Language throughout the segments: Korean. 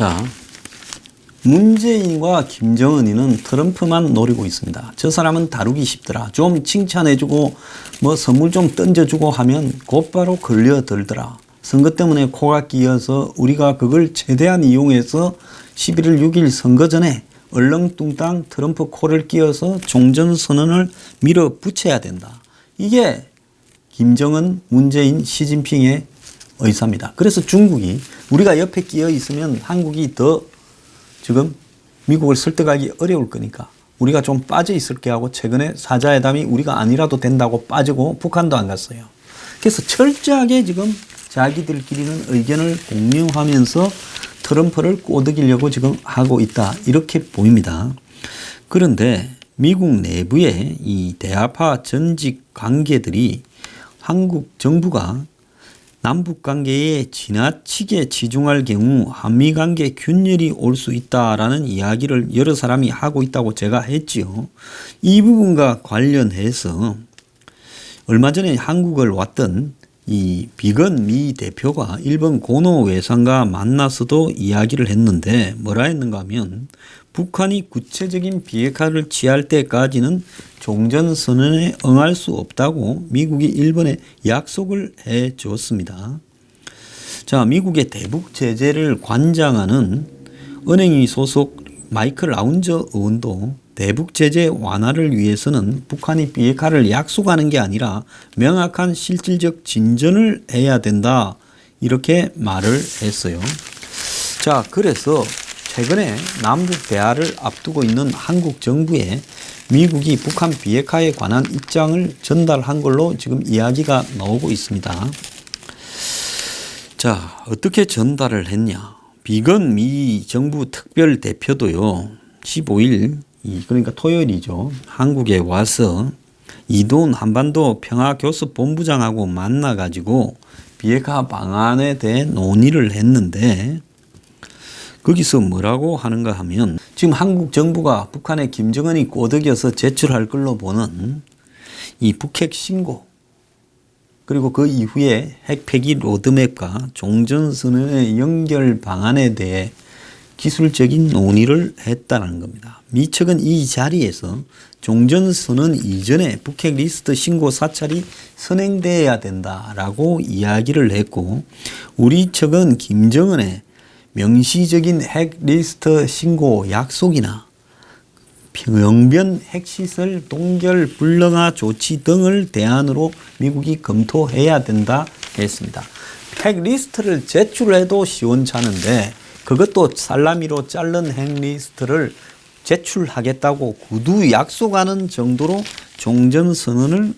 자, 문재인과 김정은이는 트럼프만 노리고 있습니다. 저 사람은 다루기 쉽더라. 좀 칭찬해주고 뭐 선물 좀 던져주고 하면 곧바로 걸려들더라. 선거 때문에 코가 끼어서 우리가 그걸 최대한 이용해서 11월 6일 선거 전에 얼렁뚱땅 트럼프 코를 끼어서 종전선언을 밀어붙여야 된다. 이게 김정은, 문재인, 시진핑의 의사입니다. 그래서 중국이 우리가 옆에 끼어 있으면 한국이 더 지금 미국을 설득하기 어려울 거니까 우리가 좀 빠져 있을게 하고 최근에 사자회담이 우리가 아니라도 된다고 빠지고 북한도 안 갔어요. 그래서 철저하게 지금 자기들끼리는 의견을 공유하면서 트럼프를 꼬드기려고 지금 하고 있다. 이렇게 보입니다. 그런데 미국 내부의 이 대화파 전직 관계들이 한국 정부가 남북 관계에 지나치게 치중할 경우 한미 관계 균열이 올 수 있다라는 이야기를 여러 사람이 하고 있다고 제가 했지요. 이 부분과 관련해서 얼마 전에 한국을 왔던 이 비건 미 대표가 일본 고노 외상과 만나서도 이야기를 했는데 뭐라 했는가 하면 북한이 구체적인 비핵화를 취할 때까지는 종전선언에 응할 수 없다고 미국이 일본에 약속을 해 줬습니다. 자, 미국의 대북 제재를 관장하는 은행위 소속 마이클 라운저 의원도 대북 제재 완화를 위해서는 북한이 비핵화를 약속하는 게 아니라 명확한 실질적 진전을 해야 된다. 이렇게 말을 했어요. 자, 그래서 최근에 남북 대화를 앞두고 있는 한국 정부에 미국이 북한 비핵화에 관한 입장을 전달한 걸로 지금 이야기가 나오고 있습니다. 자, 어떻게 전달을 했냐. 비건 미 정부 특별 대표도요, 15일, 그러니까 토요일이죠. 한국에 와서 이돈 한반도 평화교섭본부장하고 만나가지고 비핵화 방안에 대해 논의를 했는데 거기서 뭐라고 하는가 하면 지금 한국 정부가 북한의 김정은이 꼬드겨서 제출할 걸로 보는 이 북핵 신고 그리고 그 이후에 핵 폐기 로드맵과 종전선언의 연결 방안에 대해 기술적인 논의를 했다는 겁니다. 미 측은 이 자리에서 종전선언 이전에 북핵 리스트 신고 사찰이 선행돼야 된다라고 이야기를 했고 우리 측은 김정은의 명시적인 핵 리스트 신고 약속이나 병변 핵시설 동결 불능화 조치 등을 대안으로 미국이 검토해야 된다 했습니다. 핵 리스트를 제출해도 시원찮은데 그것도 살라미로 자른 핵 리스트를 제출하겠다고 구두 약속하는 정도로 종전선언을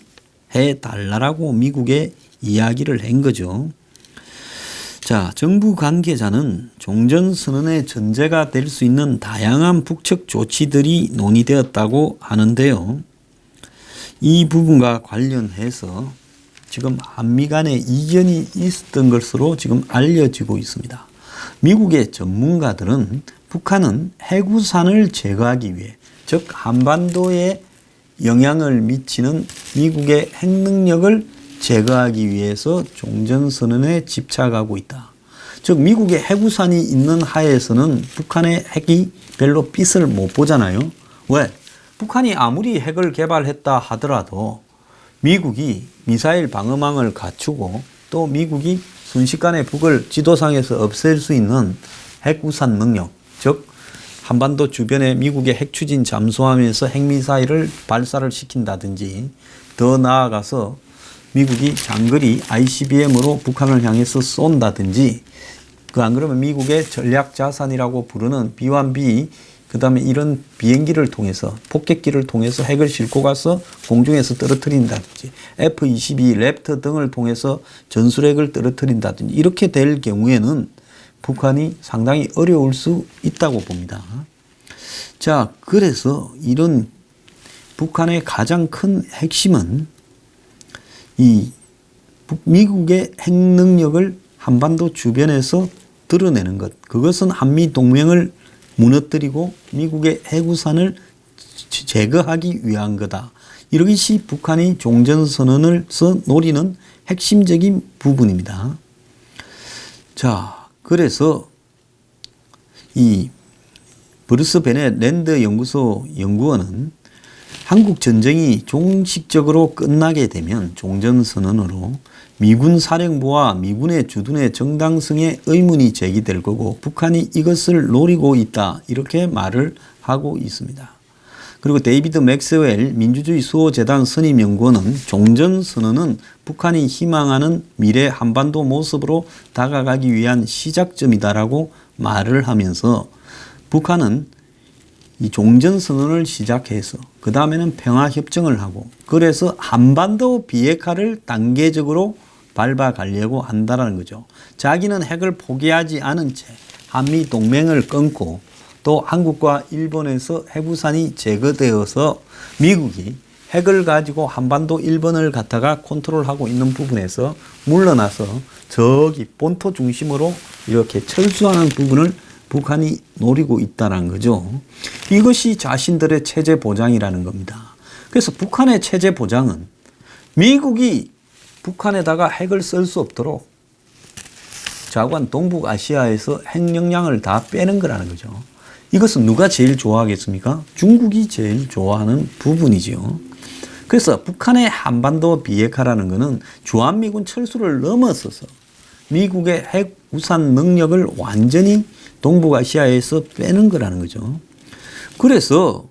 해달라고 미국에 이야기를 한 거죠. 자, 정부 관계자는 종전선언의 전제가 될 수 있는 다양한 북측 조치들이 논의되었다고 하는데요. 이 부분과 관련해서 지금 한미 간에 이견이 있었던 것으로 지금 알려지고 있습니다. 미국의 전문가들은 북한은 해구산을 제거하기 위해 즉 한반도에 영향을 미치는 미국의 핵능력을 제거하기 위해서 종전선언에 집착하고 있다. 즉 미국의 해구산이 있는 하에서는 북한의 핵이 별로 빛을 못 보잖아요. 왜? 북한이 아무리 핵을 개발했다 하더라도 미국이 미사일 방어망을 갖추고 또 미국이 순식간에 북을 지도상에서 없앨 수 있는 핵우산 능력, 즉 한반도 주변에 미국의 핵 추진 잠수하면서 핵미사일을 발사를 시킨다든지 더 나아가서 미국이 장거리 ICBM으로 북한을 향해서 쏜다든지 안 그러면 미국의 전략자산이라고 부르는 B-1B 그 다음에 이런 비행기를 통해서 폭격기를 통해서 핵을 싣고 가서 공중에서 떨어뜨린다든지 F-22 랩터 등을 통해서 전술핵을 떨어뜨린다든지 이렇게 될 경우에는 북한이 상당히 어려울 수 있다고 봅니다. 자, 그래서 이런 북한의 가장 큰 핵심은 이 미국의 핵 능력을 한반도 주변에서 드러내는 것. 그것은 한미 동맹을 무너뜨리고 미국의 핵우산을 제거하기 위한 거다. 이것이 북한이 종전선언을서 노리는 핵심적인 부분입니다. 자, 그래서 이 브루스 베넷 랜드 연구소 연구원은 한국 전쟁이 종식적으로 끝나게 되면 종전선언으로 미군 사령부와 미군의 주둔의 정당성에 의문이 제기될 거고 북한이 이것을 노리고 있다 이렇게 말을 하고 있습니다. 그리고 데이비드 맥스웰 민주주의 수호재단 선임연구원은 종전선언은 북한이 희망하는 미래 한반도 모습으로 다가가기 위한 시작점이다라고 말을 하면서 북한은 이 종전선언을 시작해서 그 다음에는 평화협정을 하고 그래서 한반도 비핵화를 단계적으로 밟아가려고 한다는 거죠. 자기는 핵을 포기하지 않은 채 한미 동맹을 끊고 또 한국과 일본에서 해부산이 제거되어서 미국이 핵을 가지고 한반도 일본을 갖다가 컨트롤하고 있는 부분에서 물러나서 저기 본토 중심으로 이렇게 철수하는 부분을 북한이 노리고 있다는 거죠. 이것이 자신들의 체제 보장이라는 겁니다. 그래서 북한의 체제 보장은 미국이 북한에다가 핵을 쓸 수 없도록 자관 동북아시아에서 핵 역량을 다 빼는 거라는 거죠. 이것은 누가 제일 좋아하겠습니까? 중국이 제일 좋아하는 부분이죠. 그래서 북한의 한반도 비핵화라는 것은 주한미군 철수를 넘어서서 미국의 핵 우산 능력을 완전히 동북아시아에서 빼는 거라는 거죠. 그래서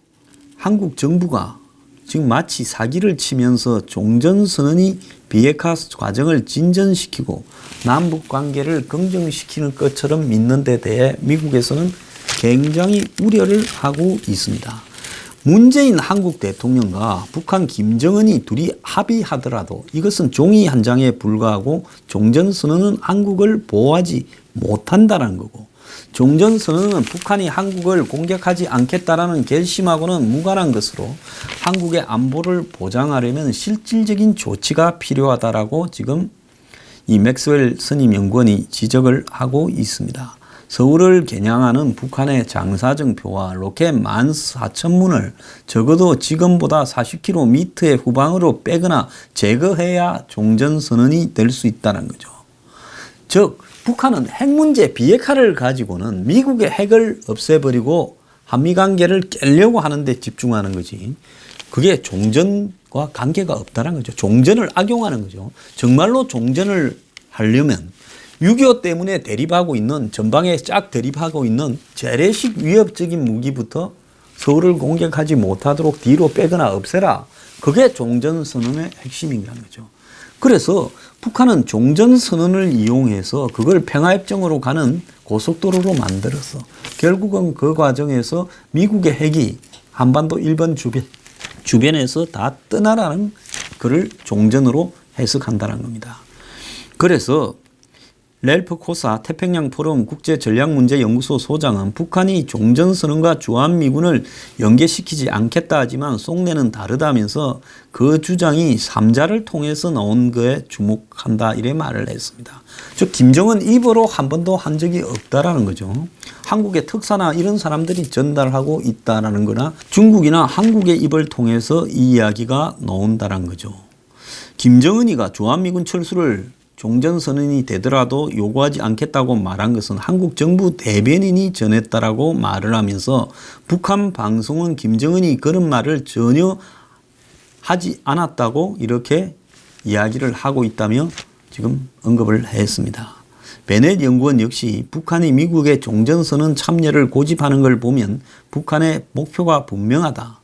한국 정부가 지금 마치 사기를 치면서 종전선언이 비핵화 과정을 진전시키고 남북 관계를 긍정시키는 것처럼 믿는 데 대해 미국에서는 굉장히 우려를 하고 있습니다. 문재인 한국 대통령과 북한 김정은이 둘이 합의하더라도 이것은 종이 한 장에 불과하고 종전선언은 한국을 보호하지 못한다는 거고 종전선언은 북한이 한국을 공격하지 않겠다라는 결심하고는 무관한 것으로 한국의 안보를 보장하려면 실질적인 조치가 필요하다라고 지금 이 맥스웰 선임연구원이 지적을 하고 있습니다. 서울을 겨냥하는 북한의 장사정표와 로켓 14,000문을 적어도 지금보다 40km의 후방으로 빼거나 제거해야 종전선언이 될 수 있다는 거죠. 즉 북한은 핵 문제 비핵화를 가지고는 미국의 핵을 없애버리고 한미관계를 깨려고 하는 데 집중하는 거지 그게 종전과 관계가 없다는 거죠. 종전을 악용하는 거죠. 정말로 종전을 하려면 6.25 때문에 대립하고 있는 전방에 쫙 대립하고 있는 재래식 위협적인 무기부터 서울을 공격하지 못하도록 뒤로 빼거나 없애라. 그게 종전선언의 핵심이라는 거죠. 그래서 북한은 종전선언을 이용해서 그걸 평화협정으로 가는 고속도로로 만들어서 결국은 그 과정에서 미국의 핵이 한반도 일본 주변에서 다 떠나라는 그를 종전으로 해석한다는 겁니다. 그래서 렐프 코사 태평양 포럼 국제전략문제연구소 소장은 북한이 종전선언과 주한미군을 연계시키지 않겠다 하지만 속내는 다르다면서 그 주장이 3자를 통해서 나온 거에 주목한다 이래 말을 했습니다. 즉 김정은 입으로 한 번도 한 적이 없다라는 거죠. 한국의 특사나 이런 사람들이 전달하고 있다라는 거나 중국이나 한국의 입을 통해서 이 이야기가 나온다는 거죠. 김정은이가 주한미군 철수를 종전선언이 되더라도 요구하지 않겠다고 말한 것은 한국 정부 대변인이 전했다라고 말을 하면서 북한 방송은 김정은이 그런 말을 전혀 하지 않았다고 이렇게 이야기를 하고 있다며 지금 언급을 했습니다. 베넷 연구원 역시 북한이 미국의 종전선언 참여를 고집하는 걸 보면 북한의 목표가 분명하다.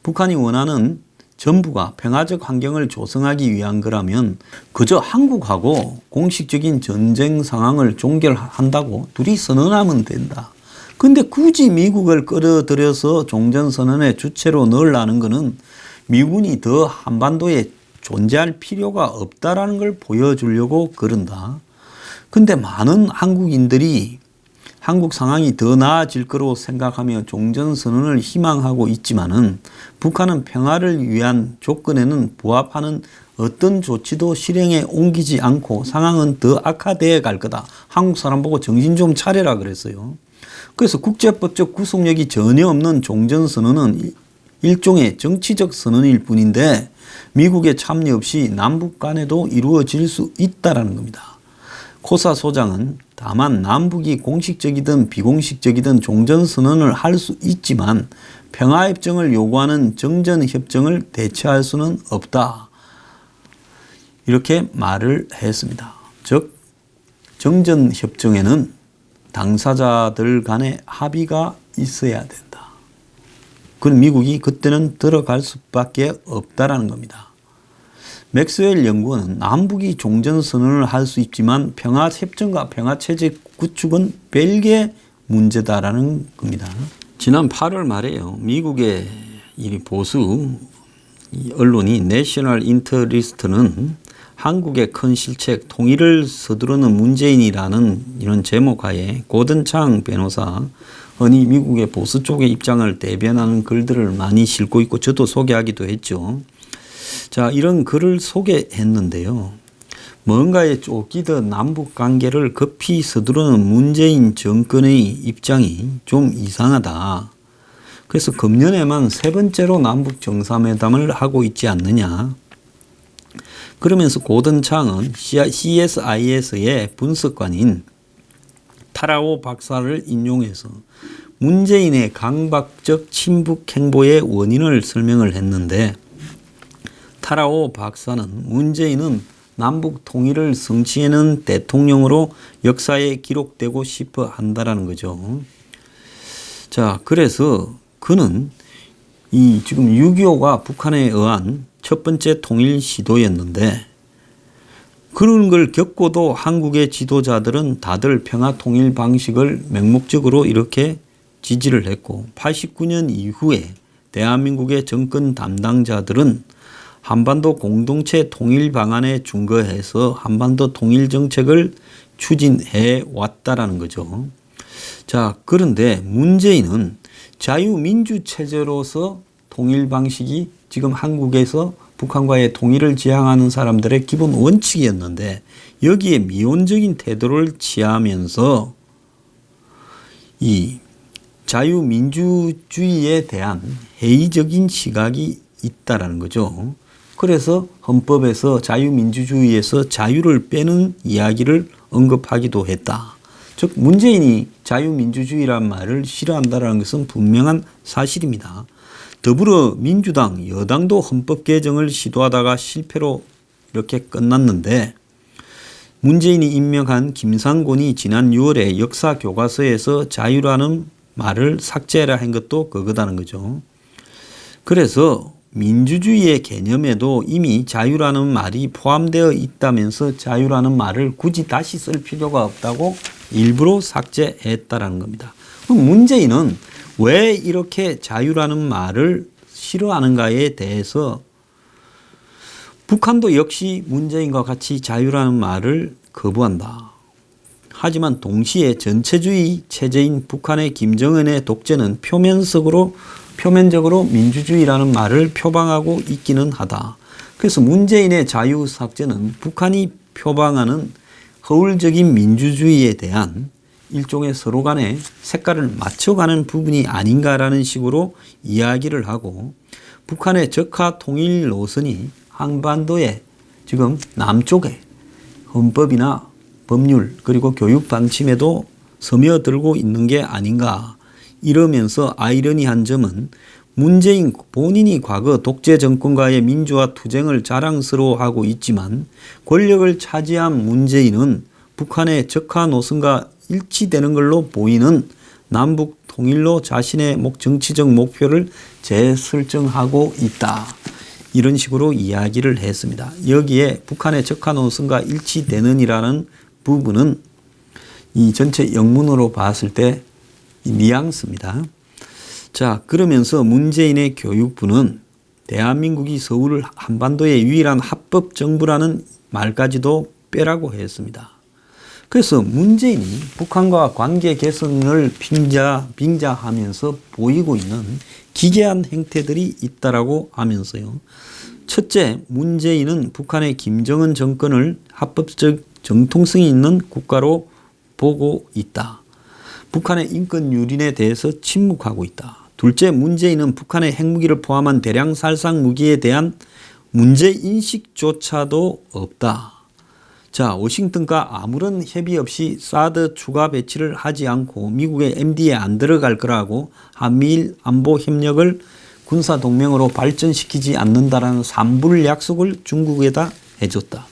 북한이 원하는 전부가 평화적 환경을 조성하기 위한 거라면 그저 한국하고 공식적인 전쟁 상황을 종결한다고 둘이 선언하면 된다. 근데 굳이 미국을 끌어들여서 종전선언의 주체로 넣으려는 것은 미군이 더 한반도에 존재할 필요가 없다라는 걸 보여주려고 그런다. 근데 많은 한국인들이 한국 상황이 더 나아질 거로 생각하며 종전선언을 희망하고 있지만은 북한은 평화를 위한 조건에는 부합하는 어떤 조치도 실행에 옮기지 않고 상황은 더 악화되어 갈 거다. 한국 사람 보고 정신 좀 차려라 그랬어요. 그래서 국제법적 구속력이 전혀 없는 종전선언은 일종의 정치적 선언일 뿐인데 미국의 참여 없이 남북 간에도 이루어질 수 있다라는 겁니다. 코사 소장은 다만 남북이 공식적이든 비공식적이든 종전선언을 할 수 있지만 평화협정을 요구하는 정전협정을 대체할 수는 없다. 이렇게 말을 했습니다. 즉 정전협정에는 당사자들 간의 합의가 있어야 된다. 그럼 미국이 그때는 들어갈 수밖에 없다라는 겁니다. 맥스웰 연구원은 남북이 종전선언을 할 수 있지만 평화협정과 평화체제 구축은 별개의 문제다라는 겁니다. 지난 8월 말에요. 미국의 이 보수 언론이 내셔널 인터리스트는 한국의 큰 실책 통일을 서두르는 문재인이라는 이런 제목하에 고든창 변호사, 흔히 미국의 보수 쪽의 입장을 대변하는 글들을 많이 싣고 있고 저도 소개하기도 했죠. 자, 이런 글을 소개했는데요. 뭔가에 쫓기듯 남북 관계를 급히 서두르는 문재인 정권의 입장이 좀 이상하다. 그래서 금년에만 3번째로 남북 정상회담을 하고 있지 않느냐. 그러면서 고든창은 CSIS의 분석관인 타라오 박사를 인용해서 문재인의 강박적 친북 행보의 원인을 설명을 했는데 타라오 박사는 문재인은 남북 통일을 성취해낸 대통령으로 역사에 기록되고 싶어 한다라는 거죠. 자, 그래서 그는 이 지금 6.25가 북한에 의한 첫 번째 통일 시도였는데 그런 걸 겪고도 한국의 지도자들은 다들 평화 통일 방식을 맹목적으로 이렇게 지지를 했고 89년 이후에 대한민국의 정권 담당자들은 한반도 공동체 통일 방안에 준거해서 한반도 통일 정책을 추진해 왔다라는 거죠. 자, 그런데 문재인은 자유민주 체제로서 통일 방식이 지금 한국에서 북한과의 통일을 지향하는 사람들의 기본 원칙이었는데 여기에 미온적인 태도를 취하면서 이 자유민주주의에 대한 회의적인 시각이 있다라는 거죠. 그래서 헌법에서 자유민주주의에서 자유를 빼는 이야기를 언급하기도 했다. 즉 문재인이 자유민주주의란 말을 싫어한다는 것은 분명한 사실입니다. 더불어민주당 여당도 헌법 개정을 시도하다가 실패로 이렇게 끝났는데 문재인이 임명한 김상곤이 지난 6월에 역사 교과서에서 자유라는 말을 삭제해라 한 것도 그거다는 거죠. 그래서 민주주의의 개념에도 이미 자유라는 말이 포함되어 있다면서 자유라는 말을 굳이 다시 쓸 필요가 없다고 일부러 삭제했다라는 겁니다. 그럼 문재인은 왜 이렇게 자유라는 말을 싫어하는가에 대해서 북한도 역시 문재인과 같이 자유라는 말을 거부한다. 하지만 동시에 전체주의 체제인 북한의 김정은의 독재는 표면적으로 민주주의라는 말을 표방하고 있기는 하다. 그래서 문재인의 자유 삭제는 북한이 표방하는 허울적인 민주주의에 대한 일종의 서로 간의 색깔을 맞춰가는 부분이 아닌가라는 식으로 이야기를 하고 북한의 적화 통일 노선이 한반도의 지금 남쪽에 헌법이나 법률 그리고 교육 방침에도 스며들고 있는 게 아닌가 이러면서 아이러니한 점은 문재인 본인이 과거 독재 정권과의 민주화 투쟁을 자랑스러워하고 있지만 권력을 차지한 문재인은 북한의 적화 노선과 일치되는 걸로 보이는 남북 통일로 자신의 정치적 목표를 재설정하고 있다. 이런 식으로 이야기를 했습니다. 여기에 북한의 적화 노선과 일치되는이라는 부분은 이 전체 영문으로 봤을 때 뉘앙스입니다. 자, 그러면서 문재인의 교육부는 대한민국이 서울 한반도의 유일한 합법 정부라는 말까지도 빼라고 했습니다. 그래서 문재인이 북한과 관계 개선을 빙자하면서 보이고 있는 기괴한 행태들이 있다라고 하면서요. 첫째, 문재인은 북한의 김정은 정권을 합법적 정통성이 있는 국가로 보고 있다. 북한의 인권 유린에 대해서 침묵하고 있다. 둘째, 문재인은 북한의 핵무기를 포함한 대량 살상 무기에 대한 문제인식조차도 없다. 자, 워싱턴과 아무런 협의 없이 사드 추가 배치를 하지 않고 미국의 MD에 안 들어갈 거라고 한미일 안보 협력을 군사 동맹으로 발전시키지 않는다라는 산불 약속을 중국에다 해줬다.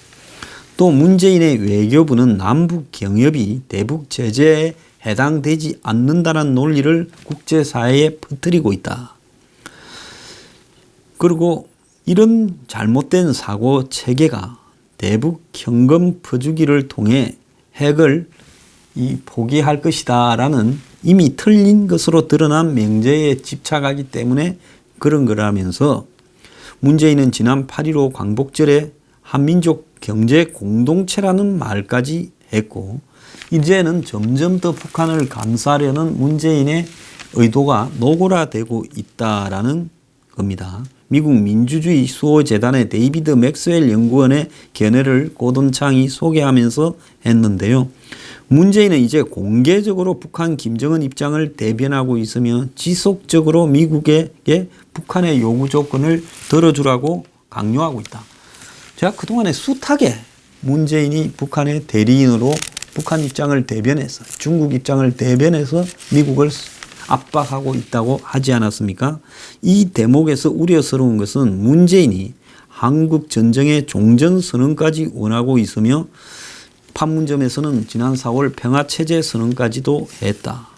또 문재인의 외교부는 남북 경협이 대북 제재에 해당되지 않는다는 논리를 국제사회에 퍼뜨리고 있다. 그리고 이런 잘못된 사고 체계가 대북 현금 퍼주기를 통해 핵을 포기할 것이다라는 이미 틀린 것으로 드러난 명제에 집착하기 때문에 그런 거라면서 문재인은 지난 8.15 광복절에 한민족 경제 공동체라는 말까지 했고 이제는 점점 더 북한을 감싸려는 문재인의 의도가 노골화되고 있다라는 겁니다. 미국 민주주의 수호재단의 데이비드 맥스웰 연구원의 견해를 고든창이 소개하면서 했는데요. 문재인은 이제 공개적으로 북한 김정은 입장을 대변하고 있으며 지속적으로 미국에게 북한의 요구 조건을 들어주라고 강요하고 있다. 제가 그동안에 숱하게 문재인이 북한의 대리인으로 북한 입장을 대변해서 중국 입장을 대변해서 미국을 압박하고 있다고 하지 않았습니까? 이 대목에서 우려스러운 것은 문재인이 한국 전쟁의 종전선언까지 원하고 있으며 판문점에서는 지난 4월 평화체제 선언까지도 했다.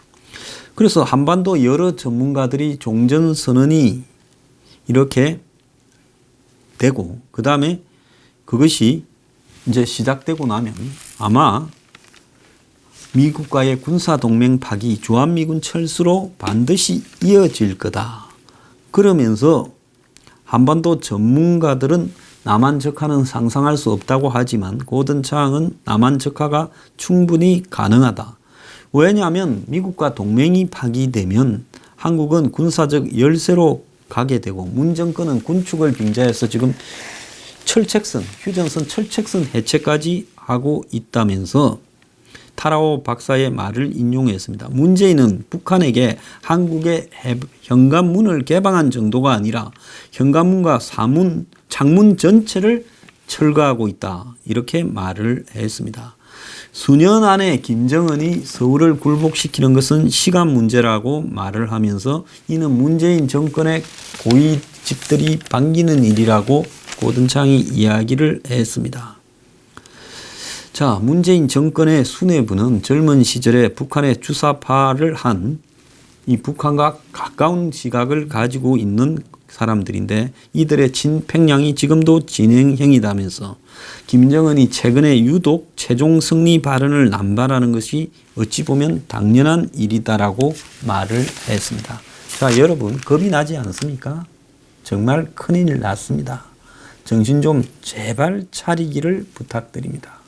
그래서 한반도 여러 전문가들이 종전선언이 이렇게 되고 그 다음에 그것이 이제 시작되고 나면 아마 미국과의 군사동맹 파기, 주한미군 철수로 반드시 이어질 거다. 그러면서 한반도 전문가들은 남한적화는 상상할 수 없다고 하지만 고든창은 남한적화가 충분히 가능하다. 왜냐하면 미국과 동맹이 파기되면 한국은 군사적 열세로 가게 되고 문 정권은 군축을 빙자해서 지금 철책선, 휴전선 철책선 해체까지 하고 있다면서 타라오 박사의 말을 인용했습니다. 문재인은 북한에게 한국의 현관문을 개방한 정도가 아니라 현관문과 창문 전체를 철거하고 있다. 이렇게 말을 했습니다. 수년 안에 김정은이 서울을 굴복시키는 것은 시간 문제라고 말을 하면서 이는 문재인 정권의 고위직들이 반기는 일이라고 고든창이 이야기를 했습니다. 자, 문재인 정권의 수뇌부는 젊은 시절에 북한에 주사파를 한 이 북한과 가까운 시각을 가지고 있는 사람들인데 이들의 친팽량이 지금도 진행형이다면서 김정은이 최근에 유독 최종 승리 발언을 남발하는 것이 어찌 보면 당연한 일이다라고 말을 했습니다. 자, 여러분 겁이 나지 않습니까? 정말 큰일 났습니다. 정신 좀 제발 차리기를 부탁드립니다.